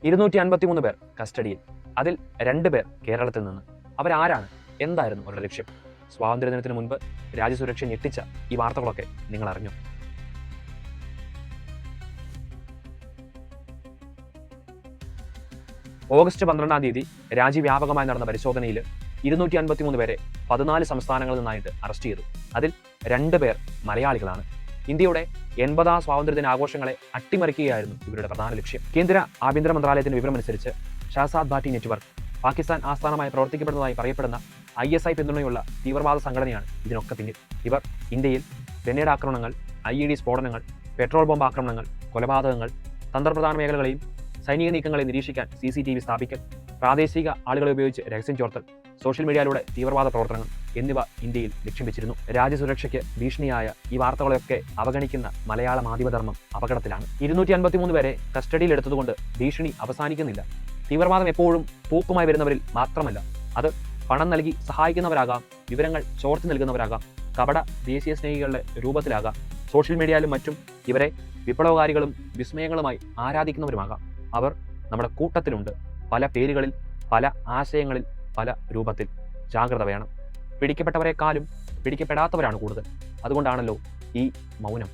253 പേർ കസ്റ്റഡിയിൽ. അതിൽ 2 പേർ കേരളത്തിൽ നിന്ന്. അവരാരാണ്? എന്തായിരുന്നു അവരുടെ ലക്ഷ്യം? സ്വാതന്ത്ര്യദിനത്തിന് മുൻപ് രാജ്യസുരക്ഷ ഞെട്ടിച്ച ഈ വാർത്തകളൊക്കെ നിങ്ങൾ അറിഞ്ഞു. ഓഗസ്റ്റ് 12-ാം തീയതി രാജ്യവ്യാപകമായി നടന്ന പരിശോധനയിൽ 253 പേരെ 14 സംസ്ഥാനങ്ങളിൽ നിന്നായിട്ട് അറസ്റ്റ് ചെയ്തു. അതിൽ 2 പേർ മലയാളികളാണ്. ഇന്ത്യയുടെ 80ാം സ്വാതന്ത്ര്യദിനാഘോഷങ്ങളെ അട്ടിമറിക്കുകയായിരുന്നു ഇവരുടെ പ്രധാന ലക്ഷ്യം. കേന്ദ്ര ആഭ്യന്തര മന്ത്രാലയത്തിന്റെ വിവരമനുസരിച്ച് ഷഹസാദ് ഭാട്ടി നെറ്റ്വർക്ക് പാകിസ്ഥാൻ ആസ്ഥാനമായി പ്രവർത്തിക്കപ്പെടുന്നതായി പറയപ്പെടുന്ന ISI പിന്തുണയുള്ള തീവ്രവാദ സംഘടനയാണ് ഇതിനൊക്കെ പിന്നിൽ. ഇവർ ഇന്ത്യയിൽ ഗ്രനേഡ് ആക്രമണങ്ങൾ, IED സ്ഫോടനങ്ങൾ, പെട്രോൾ ബോംബ് ആക്രമണങ്ങൾ, കൊലപാതകങ്ങൾ, തന്ത്രപ്രധാന മേഖലകളെയും സൈനിക നീക്കങ്ങളെ നിരീക്ഷിക്കാൻ CCTV സ്ഥാപിക്കൽ, പ്രാദേശിക ആളുകളെ ഉപയോഗിച്ച് രഹസ്യം ചോർത്തൽ, സോഷ്യൽ മീഡിയയിലൂടെ തീവ്രവാദ പ്രവർത്തനങ്ങൾ എന്നിവ ഇന്ത്യയിൽ ലക്ഷ്യം വെച്ചിരുന്നു. രാജ്യസുരക്ഷയ്ക്ക് ഭീഷണിയായ ഈ വാർത്തകളെയൊക്കെ അവഗണിക്കുന്ന മലയാള മാധ്യമധർമ്മം അപകടത്തിലാണ്. 253 പേരെ കസ്റ്റഡിയിലെടുത്തതുകൊണ്ട് ഭീഷണി അവസാനിക്കുന്നില്ല. തീവ്രവാദം എപ്പോഴും പൂക്കുമായി വരുന്നവരിൽ മാത്രമല്ല, അത് പണം നൽകി സഹായിക്കുന്നവരാകാം, വിവരങ്ങൾ ചോർത്തി നൽകുന്നവരാകാം, കപട ദേശീയ സ്നേഹികളുടെ രൂപത്തിലാകാം, സോഷ്യൽ മീഡിയയിലും മറ്റും ഇവരെ വിപ്ലവകാരികളും വിസ്മയങ്ങളുമായി ആരാധിക്കുന്നവരുമാകാം. അവർ നമ്മുടെ കൂട്ടത്തിലുണ്ട്. പല പേരുകളിൽ, പല ആശയങ്ങളിൽ, പല രൂപത്തിൽ. ജാഗ്രത വേണം. പിടിക്കപ്പെട്ടവരെക്കാളും പിടിക്കപ്പെടാത്തവരാണ് കൂടുതൽ. അതുകൊണ്ടാണല്ലോ ഈ മൗനം.